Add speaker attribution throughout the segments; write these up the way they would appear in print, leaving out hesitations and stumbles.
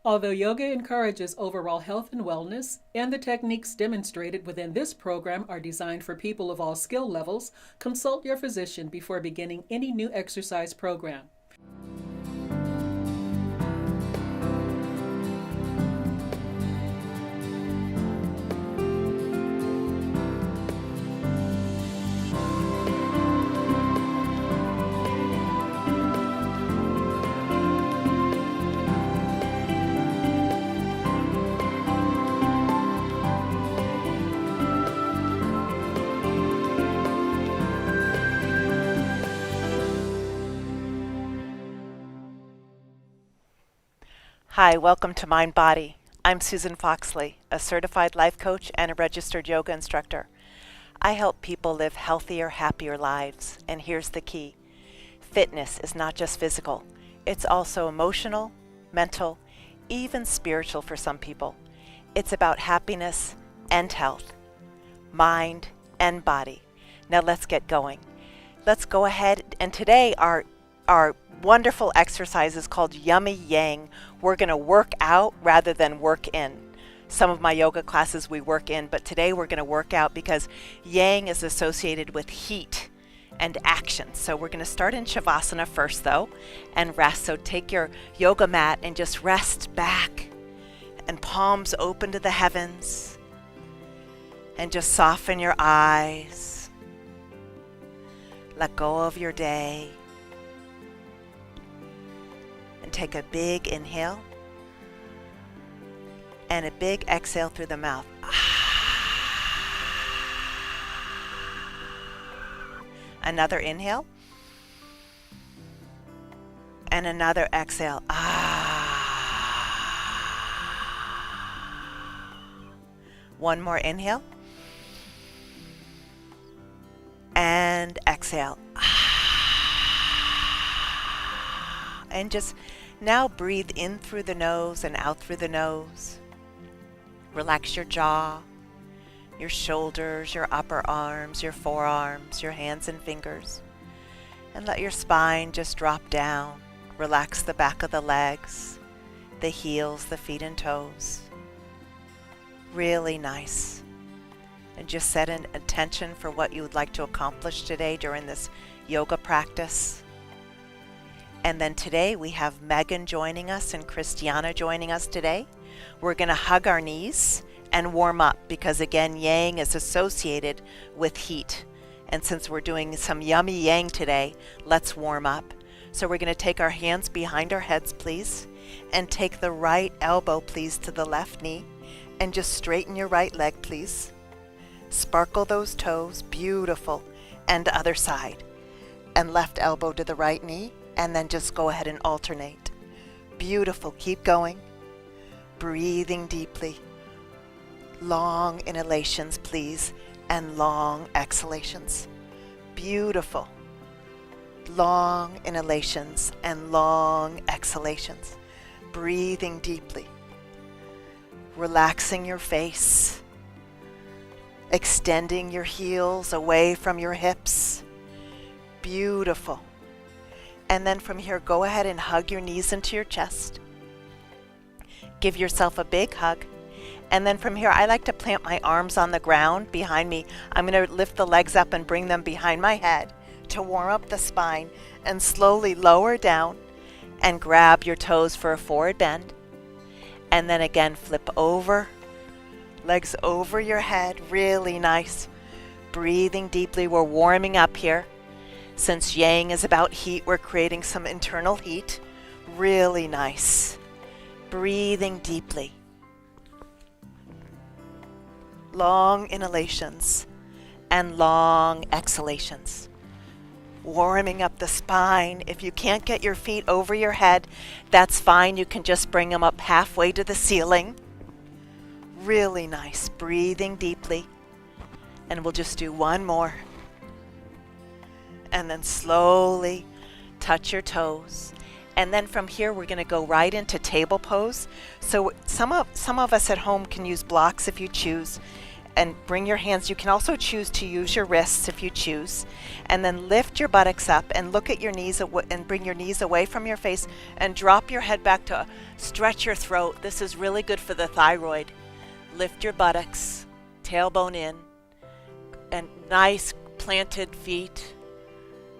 Speaker 1: Although yoga encourages overall health and wellness, and the techniques demonstrated within this program are designed for people of all skill levels, consult your physician before beginning any new exercise program.
Speaker 2: Hi, welcome to Mind Body. I'm Susan Foxley, a certified life coach and a registered yoga instructor. I help people live healthier, happier lives, and here's the key. Fitness is not just physical. It's also emotional, mental, even spiritual for some people. It's about happiness and health, mind and body. Now let's get going. Let's go ahead, and today our wonderful exercise is called Yummy Yang. We're going to work out rather than work in. Some of my yoga classes we work in, but today we're going to work out because Yang is associated with heat and action. So we're going to start in Shavasana first though and rest. So take your yoga mat and just rest back and palms open to the heavens and just soften your eyes. Let go of your day. And take a big inhale and a big exhale through the mouth. Another inhale and another exhale. One more inhale and exhale. And just now breathe in through the nose and out through the nose. Relax your jaw, your shoulders, your upper arms, your forearms, your hands and fingers. And let your spine just drop down. Relax the back of the legs, the heels, the feet and toes. Really nice. And just set an intention for what you would like to accomplish today during this yoga practice. And then today we have Megan joining us and Christiana joining us today. We're going to hug our knees and warm up because again, Yang is associated with heat. And since we're doing some yummy Yang today, let's warm up. So we're going to take our hands behind our heads, please, and take the right elbow, please, to the left knee and just straighten your right leg, please. Sparkle those toes, beautiful. And other side. And left elbow to the right knee. And then just go ahead and alternate. Beautiful. Keep going. Breathing deeply. Long inhalations, please, and long exhalations. Beautiful. Long inhalations and long exhalations. Breathing deeply. Relaxing your face. Extending your heels away from your hips. Beautiful. And then from here, go ahead and hug your knees into your chest. Give yourself a big hug. And then from here, I like to plant my arms on the ground behind me. I'm going to lift the legs up and bring them behind my head to warm up the spine and slowly lower down and grab your toes for a forward bend. And then again, flip over, legs over your head, really nice. Breathing deeply, we're warming up here. Since Yang is about heat, we're creating some internal heat. Really nice. Breathing deeply. Long inhalations and long exhalations. Warming up the spine. If you can't get your feet over your head, that's fine. You can just bring them up halfway to the ceiling. Really nice. Breathing deeply. And we'll just do one more. And then slowly touch your toes. And then from here, we're going to go right into table pose. So some of us at home can use blocks if you choose. and bring your hands. You can also choose to use your wrists if you choose. And then lift your buttocks up and look at your knees and bring your knees away from your face and drop your head back to stretch your throat. This is really good for the thyroid. Lift your buttocks, tailbone in, and nice planted feet,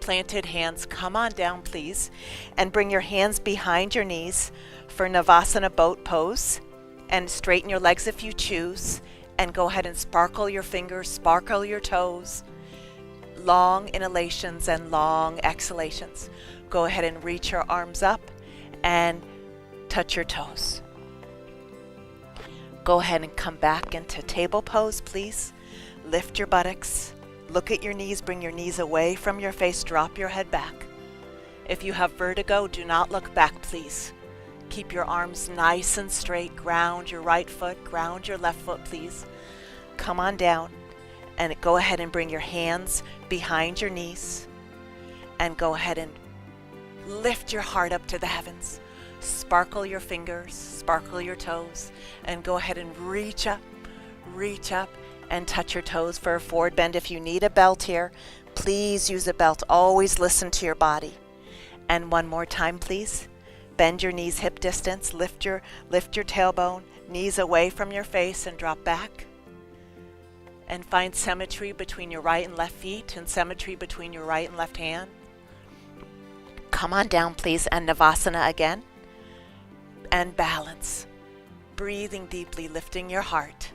Speaker 2: planted hands. Come on down, please, and bring your hands behind your knees for Navasana boat pose, and straighten your legs if you choose, and go ahead and sparkle your fingers, sparkle your toes. Long inhalations and long exhalations. Go ahead and reach your arms up and touch your toes. Go ahead and come back into table pose, please. Lift your buttocks. Look at your knees, bring your knees away from your face, drop your head back. If you have vertigo, do not look back, please. Keep your arms nice and straight. Ground your right foot, ground your left foot, please. Come on down and go ahead and bring your hands behind your knees and go ahead and lift your heart up to the heavens. Sparkle your fingers, sparkle your toes, and go ahead and reach up and touch your toes for a forward bend. If you need a belt here, please use a belt. Always listen to your body. And one more time, please. Bend your knees hip distance. Lift your tailbone, knees away from your face and drop back. And find symmetry between your right and left feet and symmetry between your right and left hand. Come on down, please, and Navasana again. And balance. Breathing deeply, lifting your heart.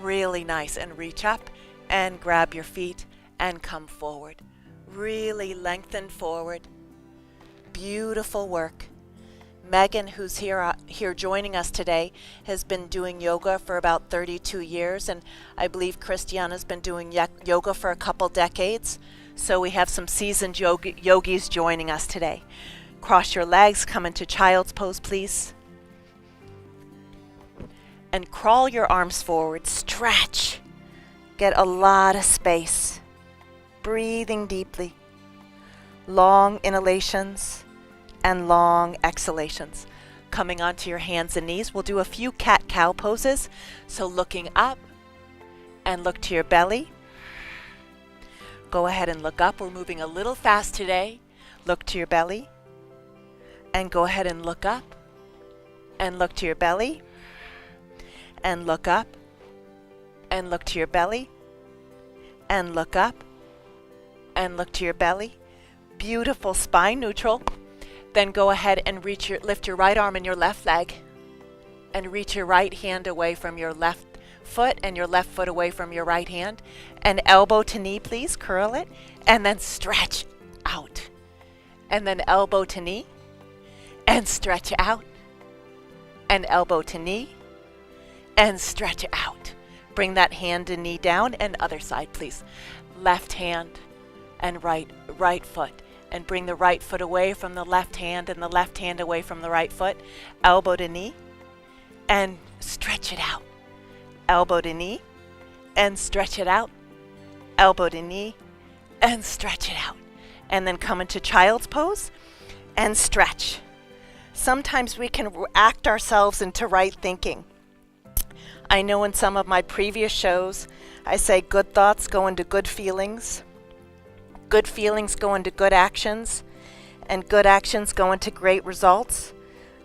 Speaker 2: Really nice. And reach up and grab your feet and come forward. Really lengthen forward. Beautiful work. Megan, who's here joining us today, has been doing yoga for about 32 years, and I believe Christiana's been doing yoga for a couple decades. So we have some seasoned yogis joining us today. Cross your legs, come into child's pose, please. And crawl your arms forward, stretch. Get a lot of space. Breathing deeply. Long inhalations and long exhalations. Coming onto your hands and knees, we'll do a few cat-cow poses. So looking up and look to your belly. Go ahead and look up. We're moving a little fast today. Look to your belly. And go ahead and look up. And look to your belly. And look up. And look to your belly. And look up. And look to your belly. Beautiful spine neutral. Then go ahead and lift your right arm and your left leg. And reach your right hand away from your left foot and your left foot away from your right hand. And elbow to knee, please. Curl it. And then stretch out. And then elbow to knee. And stretch out. And elbow to knee. And stretch out. Bring that hand and knee down, and other side, please. Left hand and right foot. And bring the right foot away from the left hand and the left hand away from the right foot. Elbow to knee. And stretch it out. Elbow to knee. And stretch it out. Elbow to knee. And stretch it out. And then come into child's pose and stretch. Sometimes we can act ourselves into right thinking. I know in some of my previous shows, I say good thoughts go into good feelings. Good feelings go into good actions. And good actions go into great results.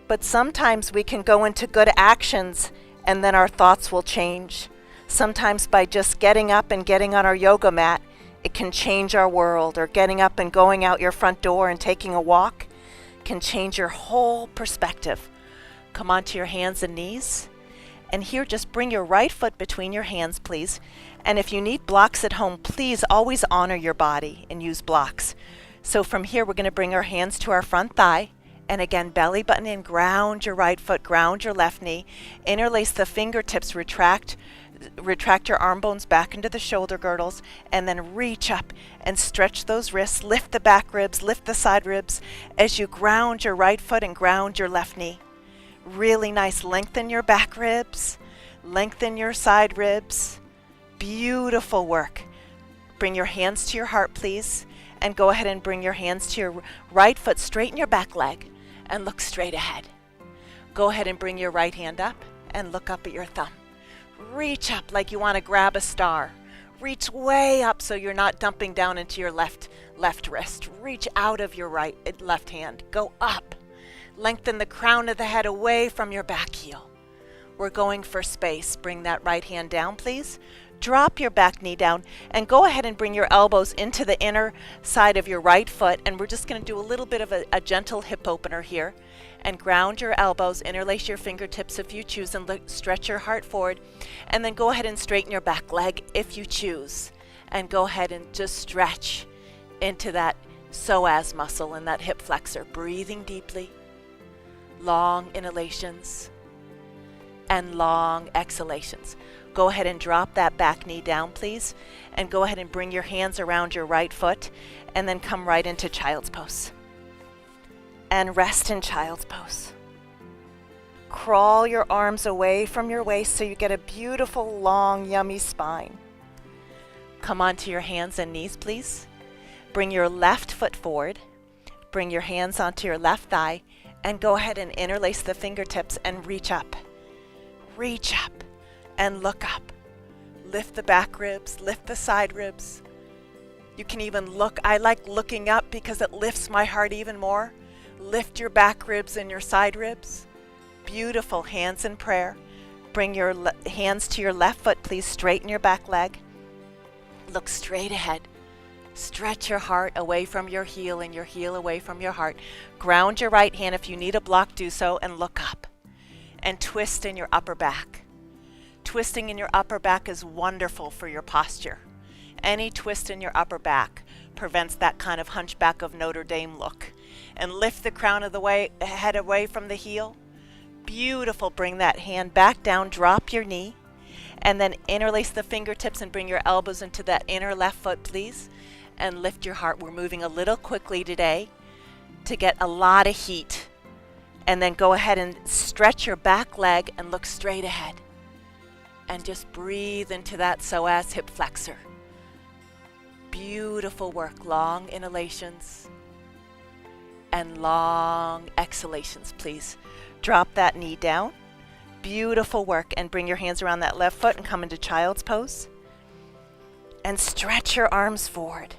Speaker 2: But sometimes we can go into good actions and then our thoughts will change. Sometimes by just getting up and getting on our yoga mat, it can change our world. Or getting up and going out your front door and taking a walk can change your whole perspective. Come onto your hands and knees. And here, just bring your right foot between your hands, please. And if you need blocks at home, please always honor your body and use blocks. So from here, we're going to bring our hands to our front thigh. And again, belly button in, ground your right foot, ground your left knee. Interlace the fingertips, retract your arm bones back into the shoulder girdles, and then reach up and stretch those wrists. Lift the back ribs, lift the side ribs as you ground your right foot and ground your left knee. Really nice. Lengthen your back ribs. Lengthen your side ribs. Beautiful work. Bring your hands to your heart, please. And go ahead and bring your hands to your right foot. Straighten your back leg and look straight ahead. Go ahead and bring your right hand up and look up at your thumb. Reach up like you want to grab a star. Reach way up so you're not dumping down into your left wrist. Reach out of your left hand. Go up. Lengthen the crown of the head away from your back heel. We're going for space. Bring that right hand down, please. Drop your back knee down and go ahead and bring your elbows into the inner side of your right foot. And we're just going to do a little bit of a gentle hip opener here. And ground your elbows, interlace your fingertips if you choose, and stretch your heart forward. And then go ahead and straighten your back leg if you choose. And go ahead and just stretch into that psoas muscle and that hip flexor. Breathing deeply. Long inhalations and long exhalations. Go ahead and drop that back knee down, please. And go ahead and bring your hands around your right foot and then come right into child's pose. And rest in child's pose. Crawl your arms away from your waist so you get a beautiful, long, yummy spine. Come onto your hands and knees, please. Bring your left foot forward. Bring your hands onto your left thigh and go ahead and interlace the fingertips and reach up. Reach up and look up. Lift the back ribs, lift the side ribs. You can even look, I like looking up because it lifts my heart even more. Lift your back ribs and your side ribs. Beautiful. Hands in prayer. Bring your hands to your left foot, please. Straighten your back leg. Look straight ahead. Stretch your heart away from your heel and your heel away from your heart. Ground your right hand. If you need a block, do so and look up. And twist in your upper back. Twisting in your upper back is wonderful for your posture. Any twist in your upper back prevents that kind of hunchback of Notre Dame look. And lift the crown of the head away from the heel. Beautiful. Bring that hand back down. Drop your knee. And then interlace the fingertips and bring your elbows into that inner left foot, please. And lift your heart. We're moving a little quickly today to get a lot of heat. And then go ahead and stretch your back leg and look straight ahead. And just breathe into that psoas hip flexor. Beautiful work. Long inhalations and long exhalations, please. Drop that knee down. Beautiful work. And bring your hands around that left foot and come into child's pose. And stretch your arms forward.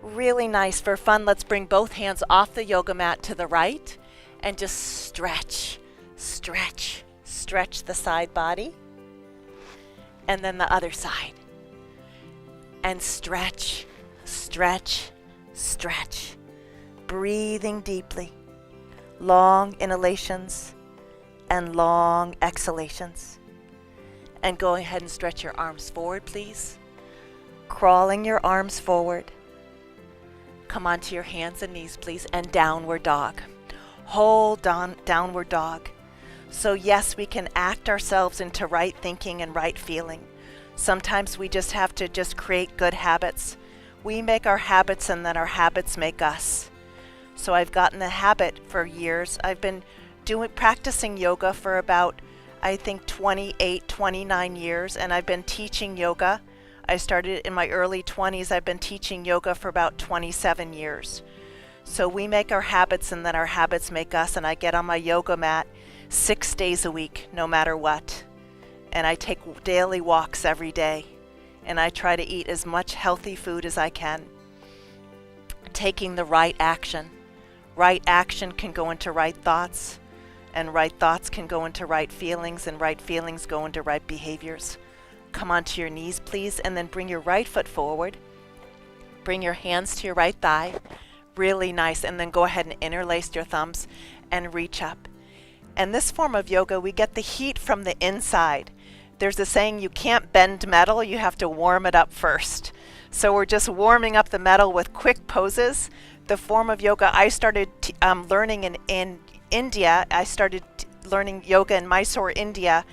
Speaker 2: Really nice. For fun, let's bring both hands off the yoga mat to the right and just stretch, stretch, stretch the side body. And then the other side. And stretch, stretch, stretch. Breathing deeply. Long inhalations and long exhalations. And go ahead and stretch your arms forward, please. Crawling your arms forward. Come onto your hands and knees, please, and downward dog. Hold on, downward dog. So yes, we can act ourselves into right thinking and right feeling. Sometimes we just have to create good habits. We make our habits and then our habits make us. So I've gotten the habit for years. I've been practicing yoga for about, I think 28, 29 years, and I've been teaching yoga. I started in my early 20s. I've been teaching yoga for about 27 years. So we make our habits and then our habits make us, and I get on my yoga mat 6 days a week, no matter what. And I take daily walks every day, and I try to eat as much healthy food as I can. Taking the right action. Right action can go into right thoughts, and right thoughts can go into right feelings, and right feelings go into right behaviors. Come onto your knees, please, and then bring your right foot forward. Bring your hands to your right thigh. Really nice. And then go ahead and interlace your thumbs and reach up. And this form of yoga, we get the heat from the inside. There's a saying, you can't bend metal, you have to warm it up first. So we're just warming up the metal with quick poses. The form of yoga I started learning in India. I started learning yoga in Mysore, India,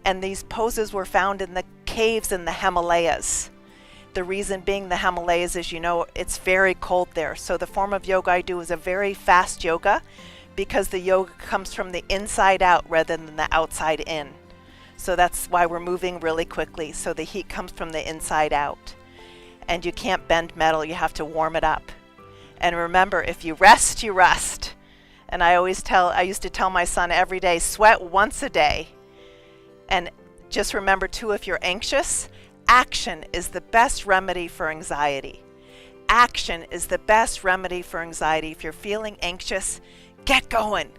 Speaker 2: and these poses were found in the caves in the Himalayas. The reason being the Himalayas is, it's very cold there. So the form of yoga I do is a very fast yoga because the yoga comes from the inside out rather than the outside in. So that's why we're moving really quickly. So the heat comes from the inside out. And you can't bend metal, you have to warm it up. And remember, if you rest, you rust. And I used to tell my son every day, sweat once a day. And Just remember too, if you're anxious, action is the best remedy for anxiety. Action is the best remedy for anxiety. If you're feeling anxious, get going.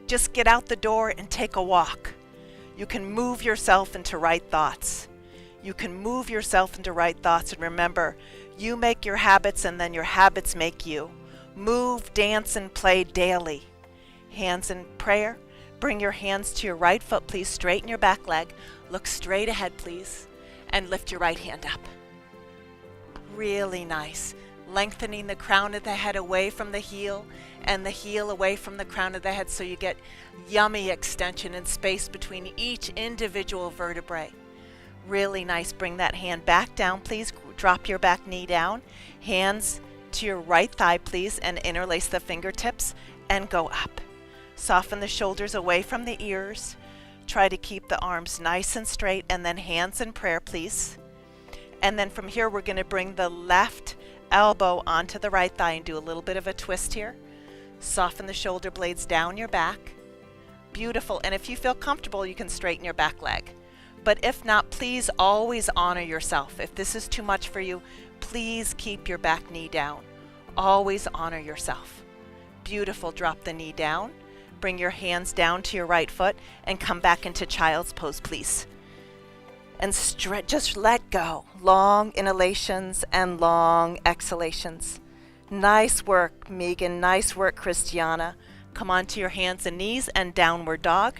Speaker 2: Just get out the door and take a walk. You can move yourself into right thoughts. You can move yourself into right thoughts. And remember, you make your habits and then your habits make you. Move, dance, and play daily. Hands in prayer. Bring your hands to your right foot, please. Straighten your back leg. Look straight ahead, please. And lift your right hand up. Really nice. Lengthening the crown of the head away from the heel and the heel away from the crown of the head, so you get yummy extension and space between each individual vertebrae. Really nice. Bring that hand back down, please. Drop your back knee down. Hands to your right thigh, please, and interlace the fingertips and go up. Soften the shoulders away from the ears. Try to keep the arms nice and straight, and then hands in prayer, please. And then from here, we're going to bring the left elbow onto the right thigh and do a little bit of a twist here. Soften the shoulder blades down your back. Beautiful. And if you feel comfortable, you can straighten your back leg. But if not, please always honor yourself. If this is too much for you, please keep your back knee down. Always honor yourself. Beautiful. Drop the knee down. Bring your hands down to your right foot and come back into child's pose, please. And just let go. Long inhalations and long exhalations. Nice work, Megan. Nice work, Christiana. Come onto your hands and knees and downward dog.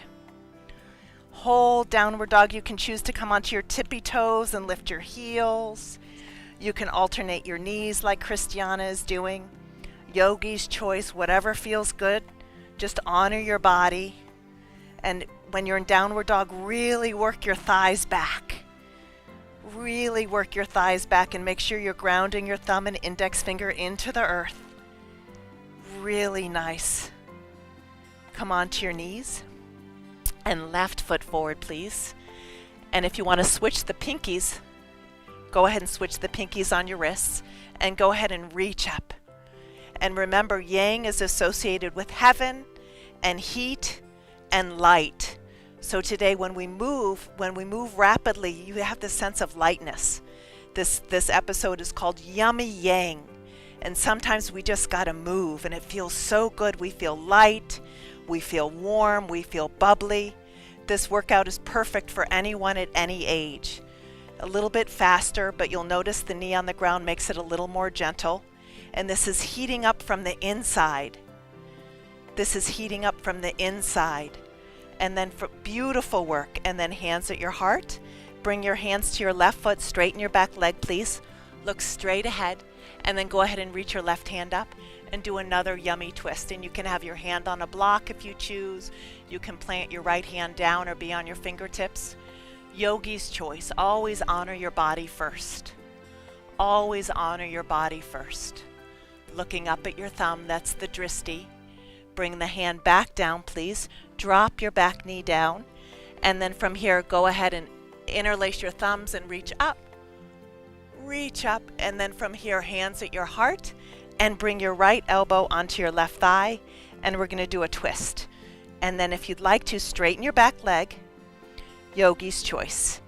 Speaker 2: Hold downward dog. You can choose to come onto your tippy toes and lift your heels. You can alternate your knees like Christiana is doing. Yogi's choice, whatever feels good. Just honor your body. And when you're in downward dog, really work your thighs back. Really work your thighs back and make sure you're grounding your thumb and index finger into the earth. Really nice. Come onto your knees and left foot forward, please. And if you want to switch the pinkies, go ahead and switch the pinkies on your wrists and go ahead and reach up. And remember, yang is associated with heaven and heat and light. So today when we move rapidly, you have this sense of lightness. This episode is called Yummy Yang. And sometimes we just gotta move and it feels so good. We feel light, we feel warm, we feel bubbly. This workout is perfect for anyone at any age. A little bit faster, but you'll notice the knee on the ground makes it a little more gentle. And this is heating up from the inside. This is heating up from the inside. And then for beautiful work. And then hands at your heart. Bring your hands to your left foot. Straighten your back leg, please. Look straight ahead. And then go ahead and reach your left hand up and do another yummy twist. And you can have your hand on a block if you choose. You can plant your right hand down or be on your fingertips. Yogi's choice. Always honor your body first. Always honor your body first. Looking up at your thumb, that's the dristi. Bring the hand back down, please. Drop your back knee down. And then from here, go ahead and interlace your thumbs and reach up. Reach up. And then from here, hands at your heart. And bring your right elbow onto your left thigh. And we're going to do a twist. And then if you'd like to, straighten your back leg. Yogi's choice.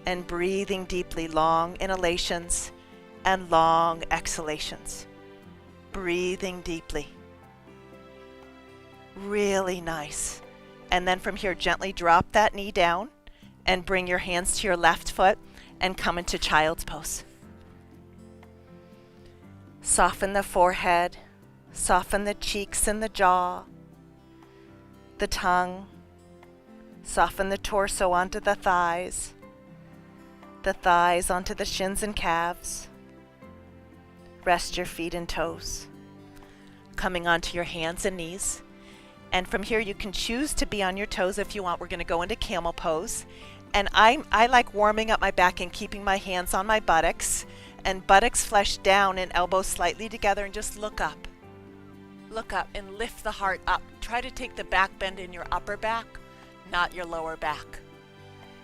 Speaker 2: And breathing deeply, long inhalations and long exhalations. Breathing deeply. Really nice. And then from here, gently drop that knee down and bring your hands to your left foot and come into child's pose. Soften the forehead, soften the cheeks and the jaw, the tongue. Soften the torso onto the thighs onto the shins and calves. Rest your feet and toes. Coming onto your hands and knees. And from here, you can choose to be on your toes if you want. We're going to go into camel pose. And I like warming up my back and keeping my hands on my buttocks. And buttocks flesh down and elbows slightly together and just look up. Look up and lift the heart up. Try to take the back bend in your upper back, not your lower back.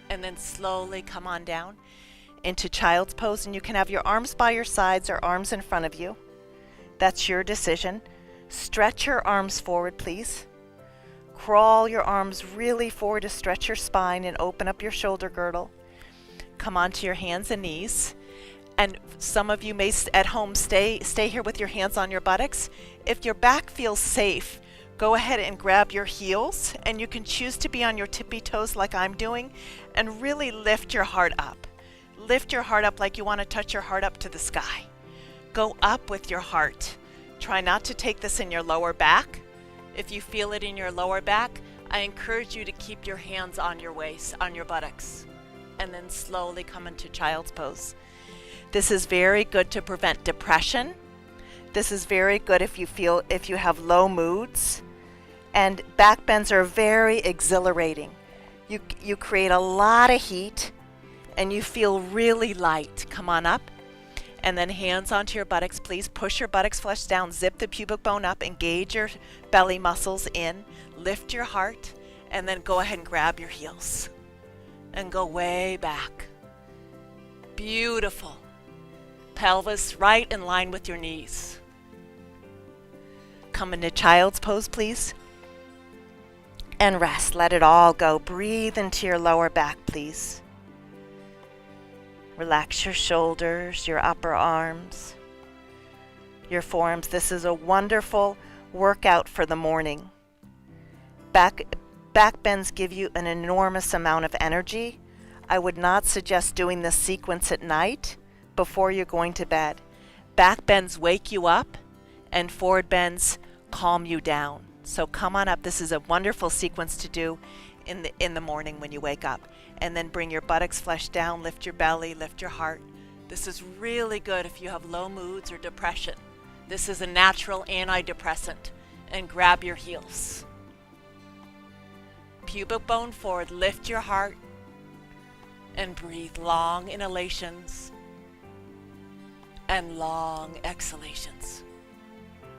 Speaker 2: And then slowly come on down into child's pose. And you can have your arms by your sides or arms in front of you. That's your decision. Stretch your arms forward, please. Crawl your arms really forward to stretch your spine and open up your shoulder girdle. come onto your hands and knees. And some of you may at home stay here with your hands on your buttocks. If your back feels safe, go ahead and grab your heels, and you can choose to be on your tippy toes like I'm doing, and really lift your heart up. Lift your heart up like you want to touch your heart up to the sky. Go up with your heart. Try not to take this in your lower back. If you feel it in your lower back, I encourage you to keep your hands on your waist, on your buttocks, and then slowly come into child's pose. This is very good to prevent depression. This is very good if you have low moods. And back bends are very exhilarating. You create a lot of heat and you feel really light. Come on up. And then hands onto your buttocks, please. Push your buttocks flesh down, zip the pubic bone up, engage your belly muscles in, lift your heart, and then go ahead and grab your heels and go way back. Beautiful. Pelvis right in line with your knees. Come into child's pose, please. And rest. Let it all go. Breathe into your lower back, please. Relax your shoulders, your upper arms, your forearms. This is a wonderful workout for the morning. Back bends give you an enormous amount of energy. I would not suggest doing this sequence at night before you're going to bed. Back bends wake you up, and forward bends calm you down. So come on up. This is a wonderful sequence to do in the morning when you wake up. And then bring your buttocks flesh down, lift your belly, lift your heart. This is really good if you have low moods or depression. This is a natural antidepressant. And grab your heels. Pubic bone forward, lift your heart, and breathe long inhalations and long exhalations.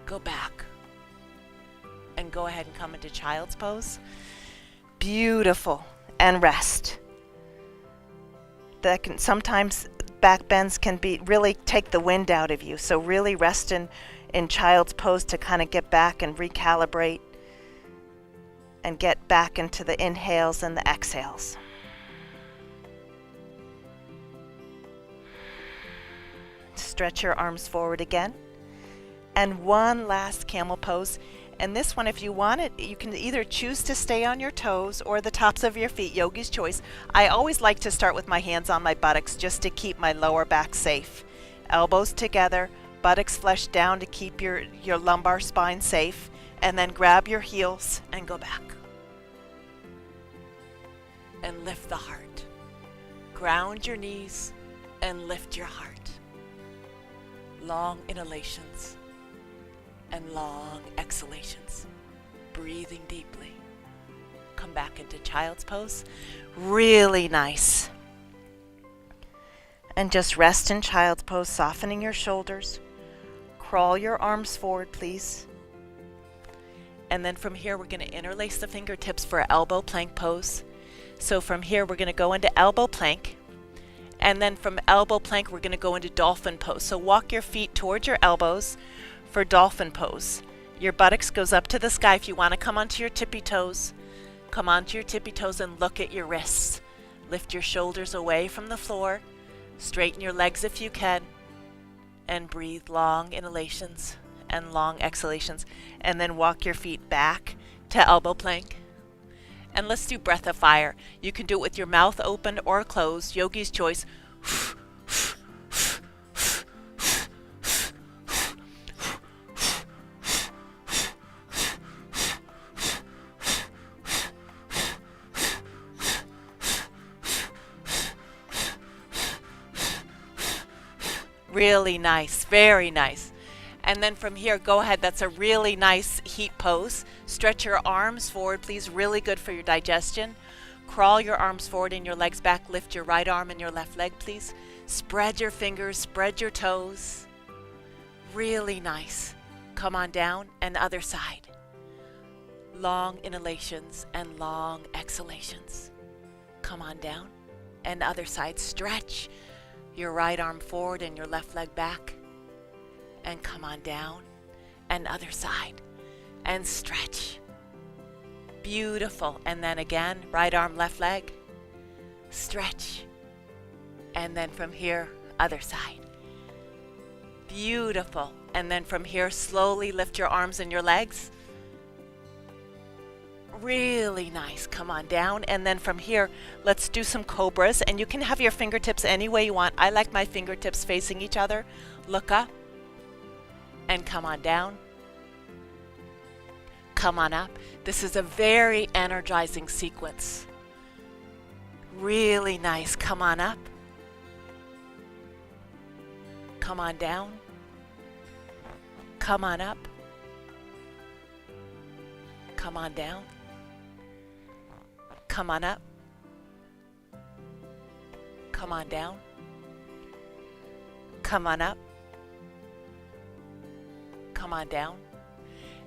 Speaker 2: Go back. And go ahead and come into child's pose. Beautiful. And rest. Sometimes back bends can really take the wind out of you. So really rest in child's pose to kind of get back and recalibrate and get back into the inhales and the exhales. Stretch your arms forward again. And one last camel pose. And this one, if you want it, you can either choose to stay on your toes or the tops of your feet, yogi's choice. I always like to start with my hands on my buttocks just to keep my lower back safe. Elbows together, buttocks flesh down to keep your lumbar spine safe, and then grab your heels and go back. And lift the heart. Ground your knees and lift your heart. Long inhalations and long exhalations. Breathing deeply. Come back into child's pose. Really nice. And just rest in child's pose, softening your shoulders. Crawl your arms forward, please. And then from here, we're going to interlace the fingertips for elbow plank pose. So from here, we're going to go into elbow plank. And then from elbow plank, we're going to go into dolphin pose. So walk your feet towards your elbows for dolphin pose. Your buttocks goes up to the sky. If you want to come onto your tippy toes, come onto your tippy toes and look at your wrists. Lift your shoulders away from the floor. Straighten your legs if you can. And breathe long inhalations and long exhalations. And then walk your feet back to elbow plank. And let's do breath of fire. You can do it with your mouth open or closed, yogi's choice. Really nice, very nice. And then from here, go ahead. That's a really nice heat pose. Stretch your arms forward, please. Really good for your digestion. Crawl your arms forward and your legs back. Lift your right arm and your left leg, please. Spread your fingers, spread your toes. Really nice. Come on down and other side. Long inhalations and long exhalations. Come on down and other side. Stretch your right arm forward and your left leg back. And come on down and other side. And stretch. Beautiful. And then again, right arm, left leg. Stretch. And then from here, other side. Beautiful. And then from here, slowly lift your arms and your legs. Really nice. Come on down. And then from here, let's do some cobras. And you can have your fingertips any way you want. I like my fingertips facing each other. Look up. And come on down. Come on up. This is a very energizing sequence. Really nice. Come on up. Come on down. Come on up. Come on down. Come on up. Come on down. Come on up. Come on down.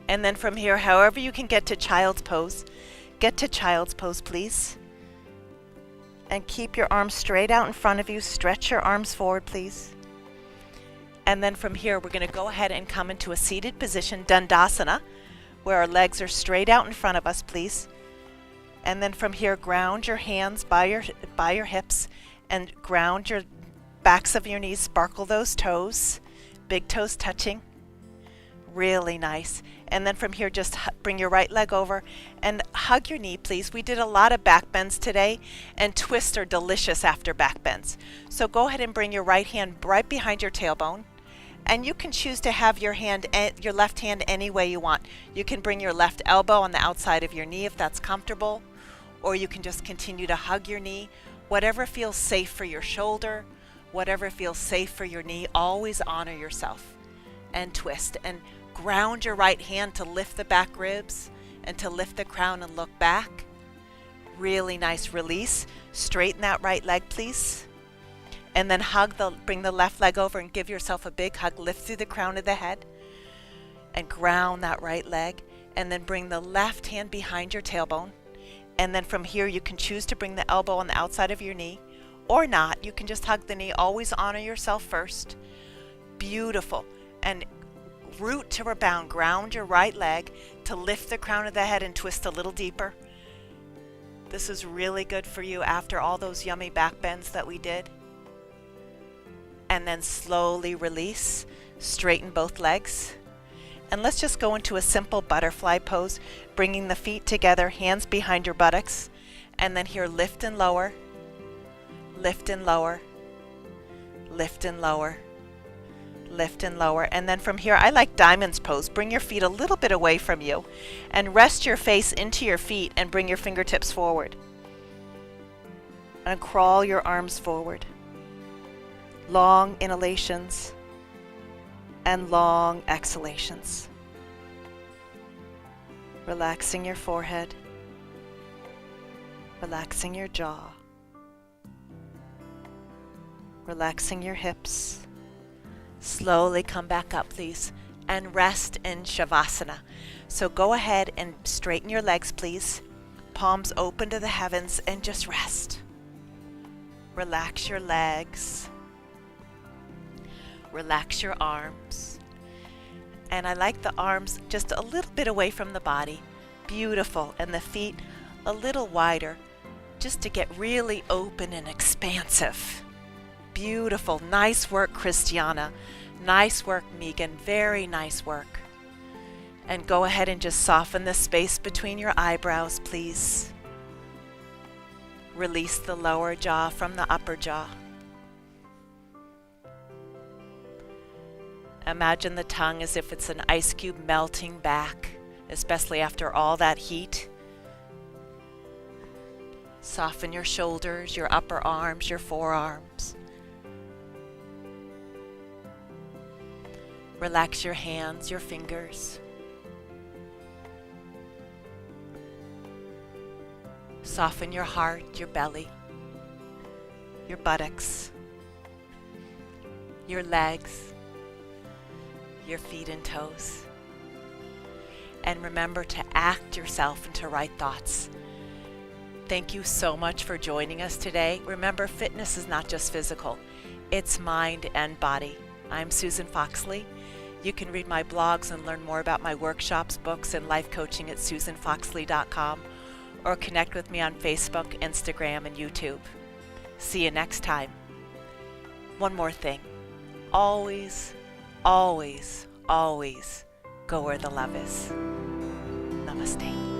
Speaker 2: And then from here, however you can get to child's pose, get to child's pose, please. And keep your arms straight out in front of you. Stretch your arms forward, please. And then from here, we're going to go ahead and come into a seated position, Dandasana, where our legs are straight out in front of us, please. And then from here, ground your hands by your hips and ground your backs of your knees. Sparkle those toes, big toes touching. Really nice. And then from here, just bring your right leg over and hug your knee, please. We did a lot of back bends today, and twists are delicious after back bends. So go ahead and bring your right hand right behind your tailbone. And you can choose to have your left hand any way you want. You can bring your left elbow on the outside of your knee if that's comfortable, or you can just continue to hug your knee. Whatever feels safe for your shoulder, whatever feels safe for your knee, always honor yourself. And twist and ground your right hand to lift the back ribs and to lift the crown and look back. Really nice. Release. Straighten that right leg, please. And then bring the left leg over and give yourself a big hug. Lift through the crown of the head and ground that right leg. And then bring the left hand behind your tailbone. And then from here, you can choose to bring the elbow on the outside of your knee or not. You can just hug the knee. Always honor yourself first. Beautiful. And root to rebound. Ground your right leg to lift the crown of the head and twist a little deeper. This is really good for you after all those yummy back bends that we did. And then slowly release, straighten both legs. And let's just go into a simple butterfly pose, bringing the feet together, hands behind your buttocks. And then here, lift and lower, lift and lower, lift and lower, lift and lower. And then from here, I like diamond's pose. Bring your feet a little bit away from you and rest your face into your feet and bring your fingertips forward. And crawl your arms forward. Long inhalations and long exhalations. Relaxing your forehead, relaxing your jaw, relaxing your hips. Slowly come back up, please, and rest in Shavasana. So go ahead and straighten your legs, please. Palms open to the heavens and just rest. Relax your legs. Relax your arms. And I like the arms just a little bit away from the body. Beautiful. And the feet a little wider, just to get really open and expansive. Beautiful. Nice work, Christiana. Nice work, Megan. Very nice work. And go ahead and just soften the space between your eyebrows, please. Release the lower jaw from the upper jaw. Imagine the tongue as if it's an ice cube melting back, especially after all that heat. Soften your shoulders, your upper arms, your forearms. Relax your hands, your fingers. Soften your heart, your belly, your buttocks, your legs, your feet and toes. And remember to act yourself into right thoughts. Thank you so much for joining us today. Remember, fitness is not just physical, it's mind and body. I'm Susan Foxley. You can read my blogs and learn more about my workshops, books, and life coaching at susanfoxley.com, or connect with me on Facebook, Instagram, and YouTube. See you next time. one more thing. Always, always, always go where the love is. Namaste.